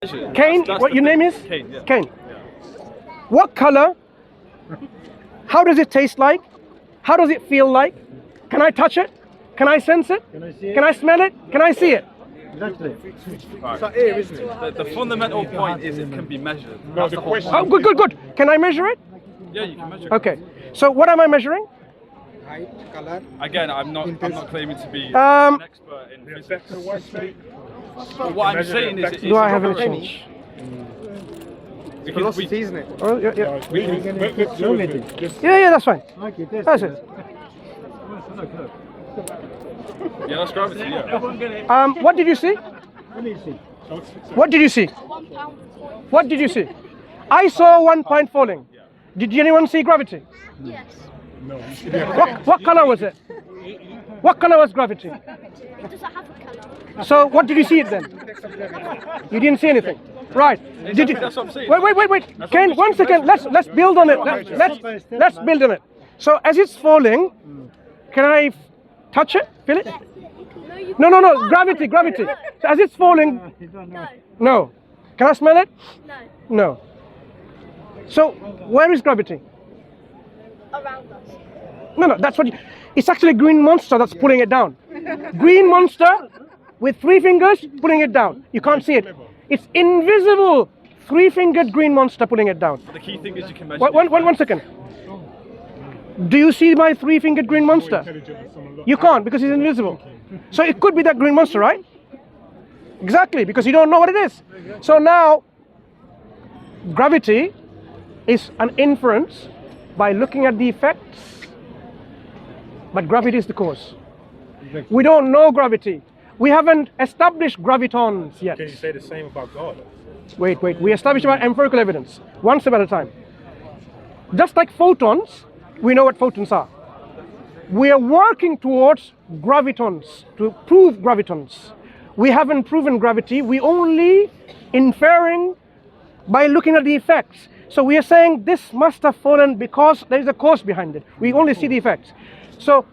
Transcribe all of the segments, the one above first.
Kane, what your name is? Kane, yeah. Kane. What color? How does it taste like? How does it feel like? Can I touch it? Can I sense it? Can I see it? Can I smell it? Can I see it? Exactly. Right. It's air, isn't it? The fundamental point is it can be measured. No, That's the whole question- point. Oh, good. Can I measure it? Yeah, you can measure it. Okay. So what am I measuring? Height, color. Again, I'm not claiming to be Um, an expert in physics. So what's the- But what I'm saying is, Do I have any change? because Velocity, isn't it? Oh, yeah. Let's do it. Just- Yeah, that's fine. Okay, That's it. yeah, that's gravity. Yeah. What did you see? Let me see. What did you see? What did you see? I saw 1 point falling. Did anyone see gravity? Yes. No. What color was it? What color was gravity? It doesn't have a colour. So what did you see it then? You didn't see anything. Right. Did you? That's what I'm saying. Wait. Ken, 1 second. Let's build on it. Let's build on it. So as it's falling, can I touch it? Feel it? No, you No. Gravity. So as it's falling, No. no. Can I smell it? No. No. So where is gravity? Around us. No. That's what. It's actually a green monster that's pulling it down. Green monster with 3 fingers pulling it down. You can't see it. It's invisible. 3-fingered green monster pulling it down. The key thing is you can measure. One second. Do you see my 3-fingered green monster? You can't because it's invisible. So it could be that green monster, right? Exactly, because you don't know what it is. So now, gravity is an inference by looking at the effects, but gravity is the cause. We don't know gravity. We haven't established gravitons yet. Can you say the same about God? Wait. We established about empirical evidence, one step at a time. Just like photons, we know what photons are. We are working towards gravitons, to prove gravitons. We haven't proven gravity, we only inferring by looking at the effects. So we are saying this must have fallen because there is a cause behind it. We only see the effects. So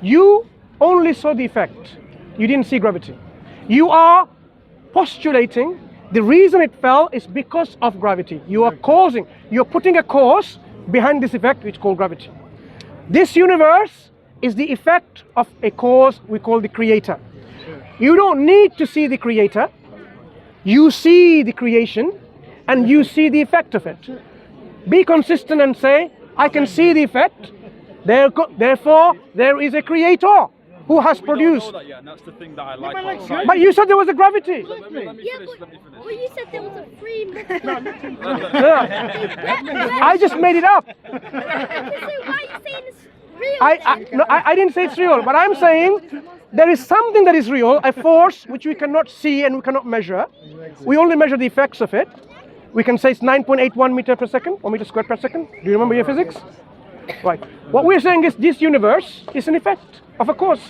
you only saw the effect. You didn't see gravity. You are postulating the reason it fell is because of gravity. You're putting a cause behind this effect which is called gravity. This universe is the effect of a cause we call the creator. You don't need to see the creator. You see the creation and you see the effect of it. Be consistent and say, I can see the effect, therefore there is a creator who has produced. We don't know that yet, and that's the thing that I like about science. But you said there was a gravity. Let me finish. Well, you said there was a free I just made it up. So why are you saying it's real? I didn't say it's real, but I'm saying there is something that is real, a force which we cannot see and we cannot measure. We only measure the effects of it. We can say it's 9.81 meter per second or meter squared per second. Do you remember your physics? Right. What we're saying is this universe is an effect of a cause.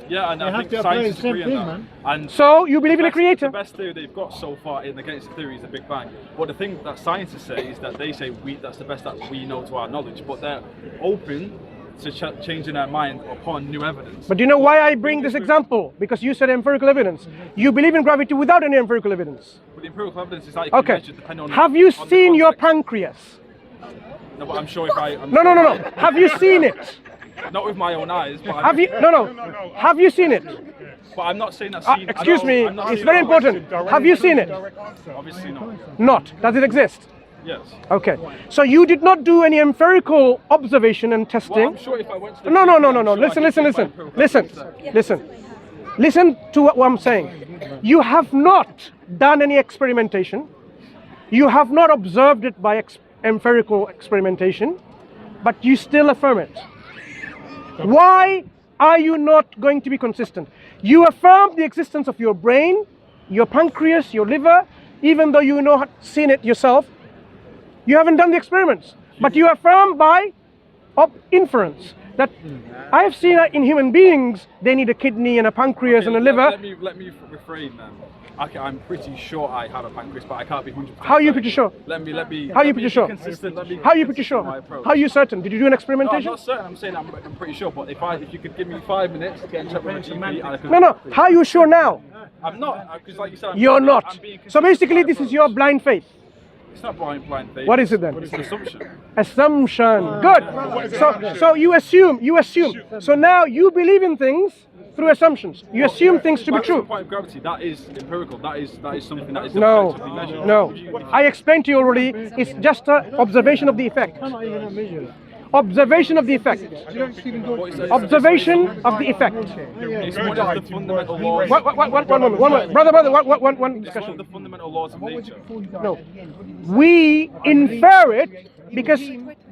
Yeah, and I have think to apply science the same agree on thing, that. man. And So you believe in a creator. The best theory they've got so far in against the theory is the Big Bang. But the thing that scientists say is that they say that's the best that we know to our knowledge. But they're open to changing their mind upon new evidence. But do you know why I bring this example? Because you said empirical evidence. You believe in gravity without any empirical evidence. But the empirical evidence is that you can Okay. measure depending on. Have you on the seen your context. pancreas? No, but I'm sure if I. No. Have you seen it? Not with my own eyes. But Have you? No. Have you seen it? But I'm not saying that. Excuse me. It's very important. Have you seen it? Obviously not. Not. Does it exist? Yes. Okay. So you did not do any empirical observation and Well, testing. I'm sure if I went to the No. I'm sure I Listen. could see my empirical evidence there. Listen to what I'm saying. You have not done any experimentation. You have not observed it by empirical experimentation, but you still affirm it. Why are you not going to be consistent? You affirm the existence of your brain, your pancreas, your liver, even though you know seen it yourself. You haven't done the experiments, but you affirm by inference that I have seen that in human beings they need a kidney and a pancreas and a liver. Let me refrain then. Okay, I'm pretty sure I have a pancreas, but I can't be 100%. How are you pretty sure? Let me. How are you pretty sure? Consistent. How are you pretty sure? How are you certain? Did you do an No, I'm experimentation? not certain. I'm saying I'm pretty sure. But if you could give me 5 minutes to get in touch with my GP, I could. No. How are you sure now? I'm not, because like you said, You're not. I'm being So basically, consistent this with is my your approach. blind faith. It's not blind faith. What is it then? It's an assumption. Assumption. Good. So you assume. So now you believe in things through assumptions. You assume things to be Back to the true. point of gravity, that is empirical. That is something that is No, objectively measured. no. If you- I explained to you already. It's just an observation of the effect. Observation of the effect. Observation of the effect. It's one of the fundamental laws. One moment. Brother, one It's one of discussion. the fundamental laws of nature. No. We infer it because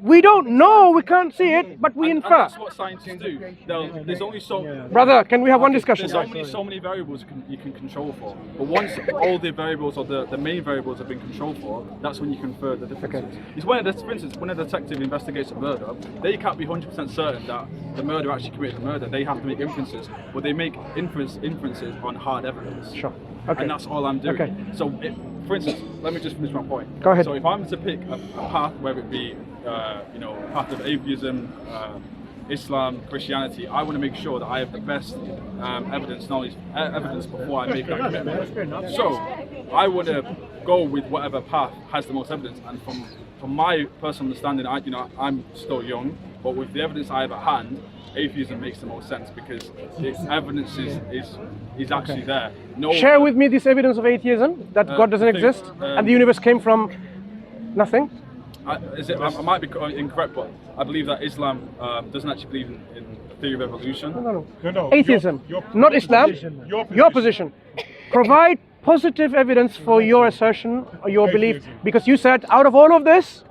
we don't know, we can't see it, but we And infer. that's what scientists do. There's only Brother, can we have one discussion? There's only so many variables you can control for. But once all the variables or the main variables have been controlled for, that's when you can infer the differences. It's when, for instance, when a detective investigates a murder, they can't be 100% certain that the murderer actually committed the murder. They have to make inferences, but they make inferences on hard evidence. Sure. Okay. And that's all I'm doing. Okay. So, for instance, let me just finish my point. Go ahead. So if I'm to pick a path, whether it be, a path of atheism, Islam, Christianity, I want to make sure that I have the best evidence before I make that commitment. So I want to go with whatever path has the most evidence. And from my personal understanding, I'm still young, but with the evidence I have at hand, atheism makes the most sense because its evidence is actually there. Share with me this evidence of atheism, that God doesn't exist and the universe came from nothing. I might be incorrect, but I believe that Islam doesn't actually believe in the theory of evolution. No. Atheism, not Islam. Your position. Provide positive evidence for your assertion or your belief, because you said out of all of this,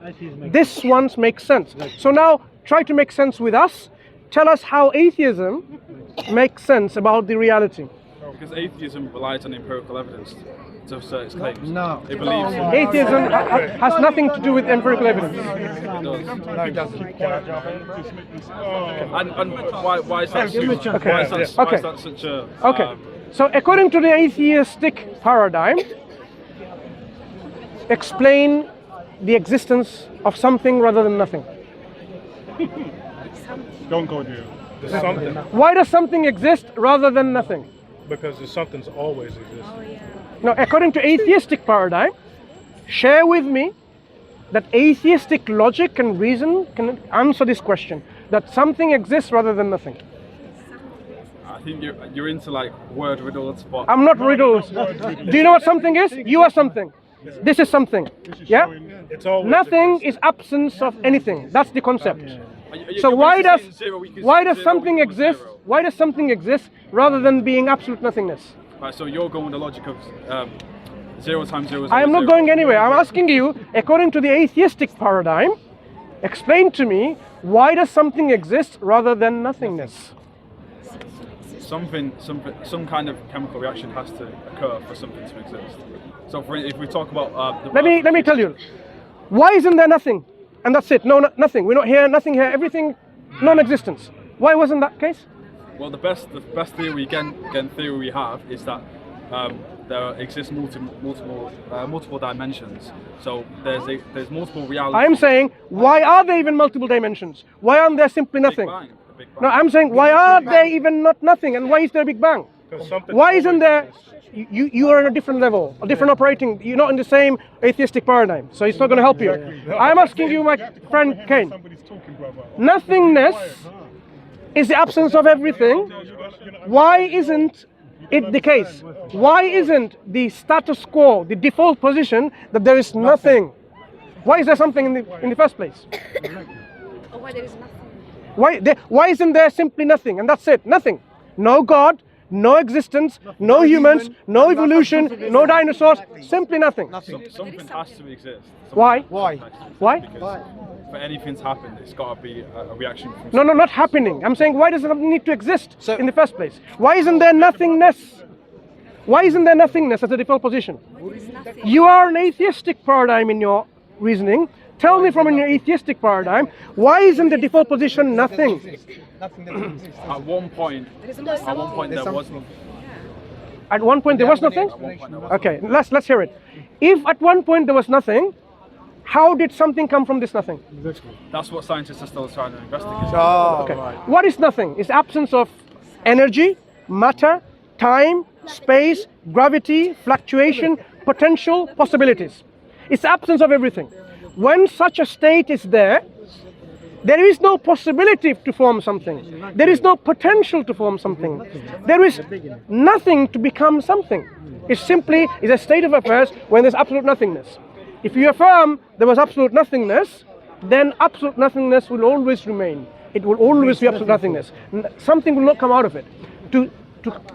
this one makes sense. So now try to make sense with us. Tell us how atheism makes sense about the reality. Because atheism relies on empirical evidence to assert its claims. No. It believes in Atheism has nothing to do with empirical evidence. it does. Can I jump in? Just make this. Oh. And why is that Okay. such a Okay. So according to the atheistic paradigm, explain the existence of something rather than nothing. Don't go there. There's something. Why does something exist rather than nothing? Because there's something's always existed. Now, according to atheistic paradigm, share with me that atheistic logic and reason can answer this question, that something exists rather than nothing. I think you're into like word riddles, but I'm not riddles. Do you know what something is? You are something. This is something. Yeah? It's always Nothing is absence of anything. That's the concept. So you're why basically does saying zero equals zero something equals exist? zero. Why does something exist rather than being absolute nothingness? Right, so you're going with the logic of 0 times 0 is I am not zero. going anywhere. I'm asking you, according to the atheistic paradigm, explain to me why does something exist rather than nothingness? Some kind of chemical reaction has to occur for something to exist. So if we talk about Let me tell you, why isn't there nothing? And that's it. No, nothing. We're not here. Nothing here. Everything, non-existence. Why wasn't that case? Well, the best theory theory we have is that there exists multiple dimensions. So there's multiple realities. I am saying, why are there even multiple dimensions? Why aren't there simply nothing? The Big Bang. No, I'm saying, why are there even not nothing? And why is there a Big Bang? Because something Why isn't always there? exists. You are on a different level, a different operating. You're not in the same atheistic paradigm, so it's not going to help you. I'm asking you, my friend Kane. Somebody's talking, brother. Nothingness is the absence of everything. Why isn't it the case? Why isn't the status quo, the default position, that there is nothing? Why is there something in the first place? Or why there is nothing. Why isn't there simply nothing? And that's it, nothing. No God, no existence, no humans, no evolution, no dinosaurs, simply nothing. Something has to exist. Why? Why? Why? Because for anything to happen, it's got to be a reaction from. No, not happening. I'm saying, why does it need to exist in the first place? Why isn't there nothingness? Why isn't there nothingness as a default position? You are an atheistic paradigm in your reasoning. Tell me from your atheistic paradigm, why isn't the default position nothing? Nothing that exists. At one point there was nothing. At one point there was nothing? Okay, let's hear it. If at one point there was nothing, how did something come from this nothing? That's what scientists are still trying to investigate. Oh, Okay. What is nothing? It's absence of energy, matter, time, space, gravity, fluctuation, potential, possibilities. It's the absence of everything. When such a state is there, there is no possibility to form something. There is no potential to form something. There is nothing to become something. It simply is a state of affairs when there's absolute nothingness. If you affirm there was absolute nothingness, then absolute nothingness will always remain. It will always be absolute nothingness. Something will not come out of it.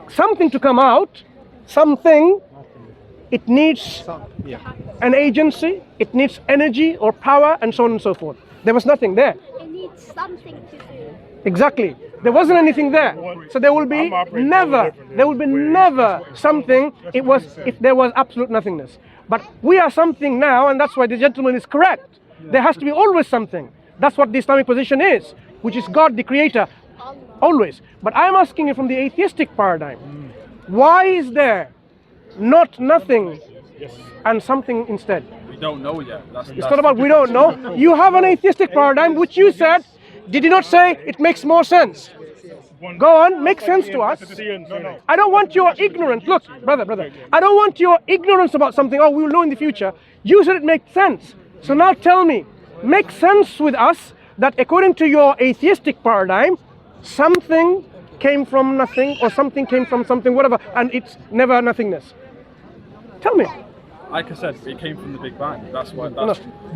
Something to come out, something, it needs an agency, it needs energy or power, and so on and so forth. There was nothing there. It needs something to do. Exactly. There wasn't anything there. So there will be never something if there was absolute nothingness. But we are something now, and that's why the gentleman is correct. There has to be always something. That's what the Islamic position is, which is God the creator, always. But I'm asking you from the atheistic paradigm, why is there not nothing and something instead? We don't know yet. It's not about we don't know. You have an atheistic paradigm, which you said, did you not say it makes more sense? Go on, make sense to us. I don't want your ignorance. Look, brother, I don't want your ignorance about something, oh, we will know in the future. You said it makes sense. So now tell me, make sense with us that according to your atheistic paradigm, something came from nothing or something came from something, whatever, and it's never nothingness. Tell me. Like I said, it came from the Big Bang. That's why.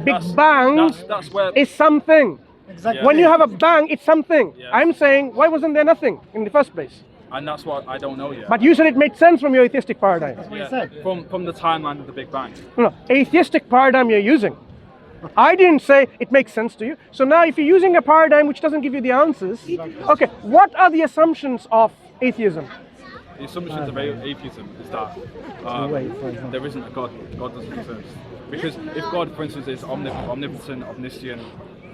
Big Bang that's where is something. Exactly. When you have a bang, it's something. Yeah. I'm saying, why wasn't there nothing in the first place? and that's what I don't know yet. But you said it made sense from your atheistic paradigm. Yeah, from the timeline of the Big Bang. No, atheistic paradigm you're using. I didn't say it makes sense to you. So now if you're using a paradigm which doesn't give you the answers, okay, what are the assumptions of atheism? The assumptions of atheism is that there isn't a God. God doesn't exist. Because if God, for instance, is omnipotent, omniscient,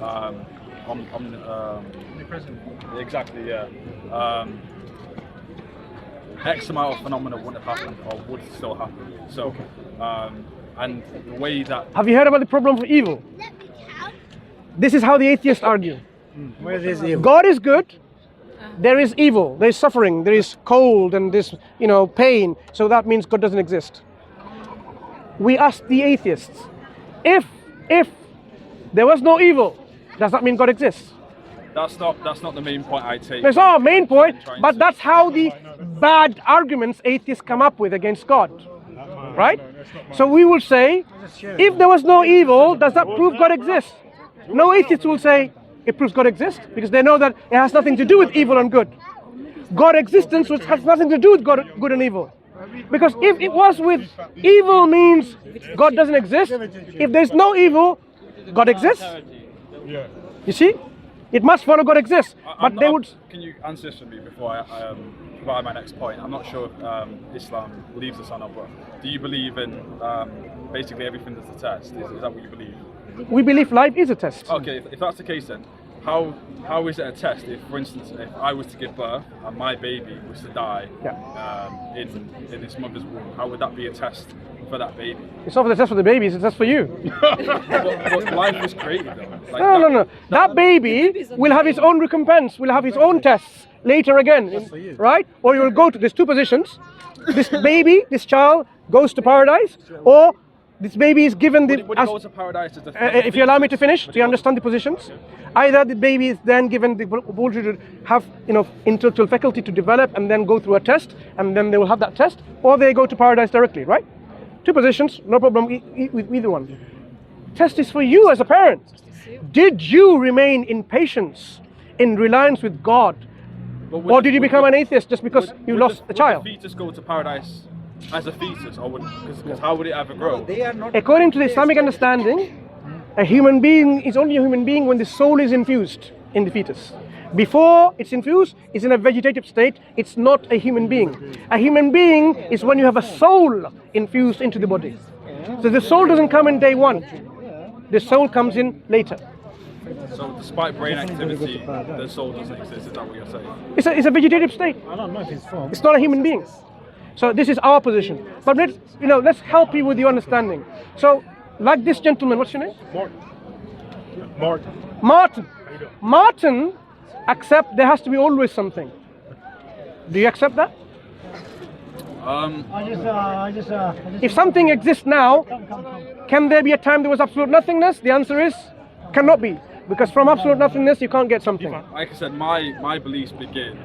omnipresent, exactly, yeah. X amount of phenomena wouldn't have happened, or would still happen. So, and the way that... Have you heard about the problem of evil? This is how the atheists argue. Where is evil? God is good. There is evil. There is suffering. There is cold and this, pain. So that means God doesn't exist. We ask the atheists, if there was no evil, does that mean God exists? That's not the main point I take. That's not our main point, but that's how the bad arguments atheists come up with against God. Right? So we will say, if there was no evil, does that prove God exists? No atheist will say it proves God exists, because they know that it has nothing to do with evil and good. God existence which has nothing to do with good and evil. Because if it was with evil means God doesn't exist, if there's no evil, God exists. You see? It must follow God exists. But they would... Can you answer this for me before I provide my next point? I'm not sure if Islam believes this or not, but do you believe in basically everything that's a test? Is that what you believe? We believe life is a test. Okay, if that's the case then, how is it a test if, for instance, if I was to give birth and my baby was to die in its mother's womb, how would that be a test for that baby? It's not a test for the baby, it's a test for you. but life was created though. Like No. That baby will have his own recompense, will have his own tests later again, right? Or you will go to, there's two positions. This baby, this child goes to paradise, or this baby is given the... Would it go to paradise as a if you allow me to finish, do you understand the positions? Either the baby is then given the ability to have, intellectual faculty to develop and then go through a test, and then they will have that test, or they go to paradise directly, right? Two positions, no problem with either one. Test is for you as a parent. Did you remain in patience, in reliance with God, or did you become an atheist just because you lost a child? Would the fetus go to paradise as a fetus, or because how would it ever grow? According to the Islamic understanding, a human being is only a human being when the soul is infused in the fetus. Before it's infused, it's in a vegetative state, it's not a human being. A human being is when you have a soul infused into the body. So the soul doesn't come in day one. The soul comes in later. So despite brain activity, the soul doesn't exist, is that what you're saying? It's a vegetative state. I don't know if it's formed. It's not a human being. So this is our position. But let's help you with your understanding. So, like this gentleman, what's your name? Martin. Martin accept there has to be always something. Do you accept that? If something exists now, can there be a time there was absolute nothingness? The answer is cannot be, because from absolute nothingness you can't get something. Like I said, my beliefs begin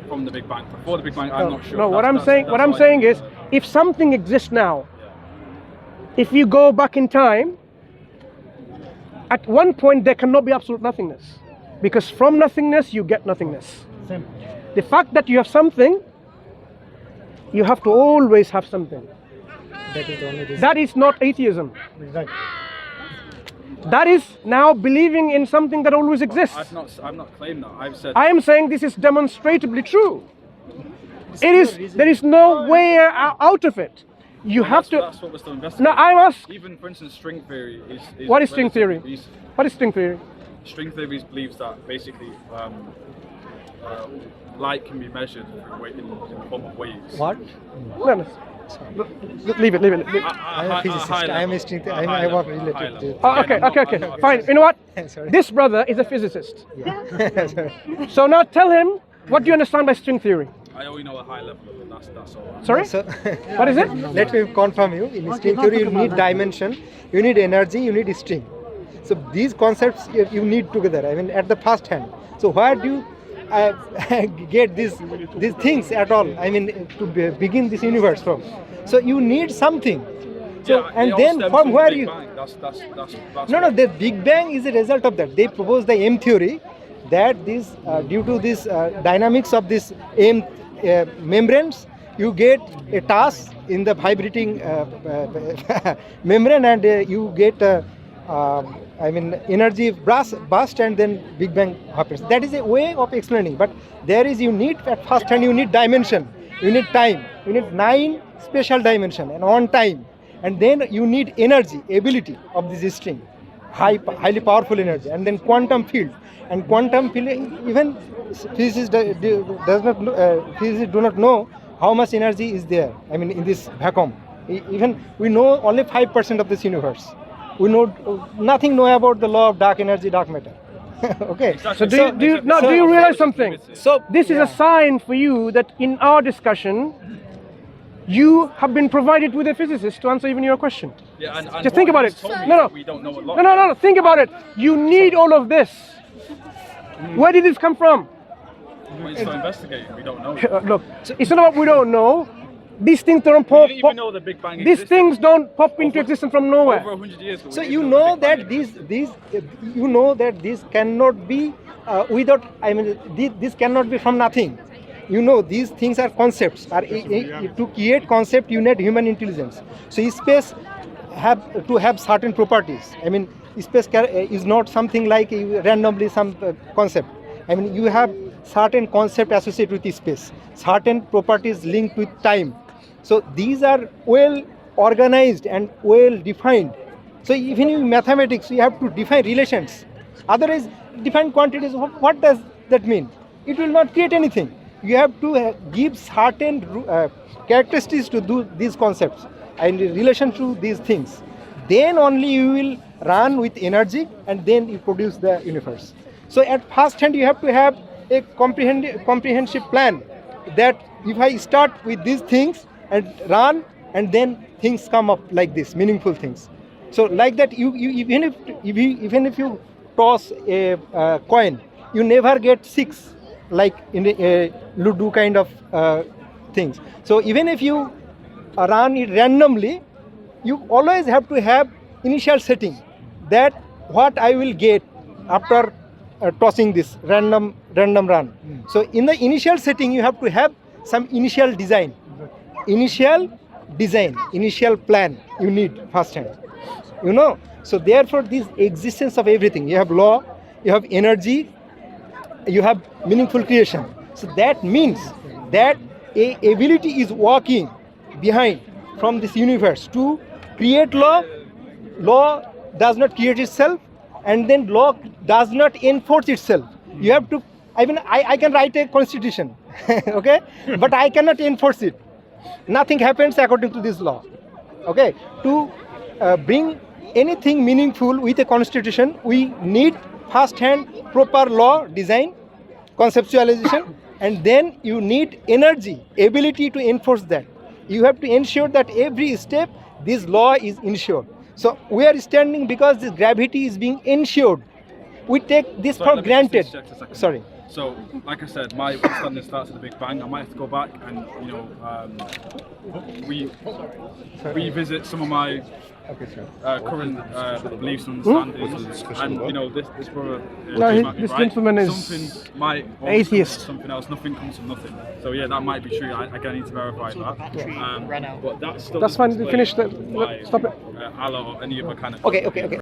from the Big Bang. Before the Big Bang, I'm not sure. No, what I'm saying is, if something exists now, if you go back in time, at one point there cannot be absolute nothingness, because from nothingness you get nothingness. The fact that you have something, you have to always have something. That is the only reason. That is not atheism. Right. That is now believing in something that always exists. I've not claimed that. I've said. I am saying this is demonstrably true. There is no way out of it. You have to. That's what we're still investigating. Now I ask. Even for instance, string theory is What is string theory? relatively recent. What is string theory? String theory believes that basically light can be measured in the form of waves. What? No. Leave it. I am a physicist. I am a string. I work related to. Okay. Fine. You know what? Sorry. This brother is a physicist. Yeah. Sorry. So now tell him, what do you understand by string theory? I only know a high level of it. That's all. Sorry? So, What is it? let me confirm you. In string theory, you need dimension, you need energy, you need string. So these concepts you need together. I mean, at the first hand. So where do you get these things at all? I mean, to begin this universe from. So you need something. So Yeah, and it all then stems from the where Big you? Bang. That's No, the Big Bang is a result of that. They propose the M theory that this due to this dynamics of this M membranes, you get a task in the vibrating membrane, and you get energy burst, and then Big Bang happens. That is a way of explaining. But there is, you need at first hand, you need dimension, you need time, you need 9 special dimension and on time, and then you need energy, ability of this string, highly powerful energy, and then quantum field. And quantum field, even physicists do not know how much energy is there. I mean, in this vacuum, even we know only 5% of this universe. We know nothing about the law of dark energy, dark matter. Okay. So do you realize something? So This is a sign for you that in our discussion, you have been provided with a physicist to answer even your question. Yeah, and Just think what about he's it. told me No. is we don't know a lot. No. Think about it. You need all of this. Where did this come from? We're still investigating. We don't know. Look, it's not what we don't know. These things don't We pop. didn't even know the Big Bang These existed. things don't pop into existence from nowhere. Over 100 years ago. So we you didn't know the Big that Bang this cannot be without. I mean, this cannot be from nothing. You know, these things are concepts. To create concept, you need human intelligence. So space have to have certain properties. I mean, space is not something like randomly some concept. I mean, you have certain concept associated with space, certain properties linked with time. So these are well organized and well defined. So even in mathematics, you have to define relations. Otherwise, define quantities. What does that mean? It will not create anything. You have to give certain characteristics to do these concepts and in relation to these things. Then only you will run with energy, and then you produce the universe. So at first hand, you have to have a comprehensive plan that if I start with these things and run, and then things come up like this, meaningful things. So like that, even if you toss a coin, you never get 6, like in a Ludo kind of things. So even if you run it randomly, you always have to have initial setting, that what I will get after tossing this random run. So in the initial setting, you have to have some initial design, initial plan you need first hand. You know, so therefore this existence of everything, you have law, you have energy, you have meaningful creation. So that means that a ability is working behind from this universe to create law. Law does not create itself, and then law does not enforce itself. You have to, I mean, I can write a constitution, okay, but I cannot enforce it. Nothing happens according to this law, okay. To bring anything meaningful with a constitution, we need first hand proper law design, conceptualization, and then you need energy, ability to enforce that. you have to ensure that every step this law is ensured. So we are standing because this gravity is being ensured. We take this Sorry, for let me granted. just interject a second. Sorry. So, like I said, my understanding starts at the Big Bang. I might have to go back and, revisit some of my current beliefs and understandings. And, this brother, No, might be this right. gentleman is something might always come atheist. from something else. Nothing comes from nothing. So yeah, that might be true. I need to verify that. But that still That's doesn't fine. Finish explain that. why, Stop it. Allah or any other kind of Okay.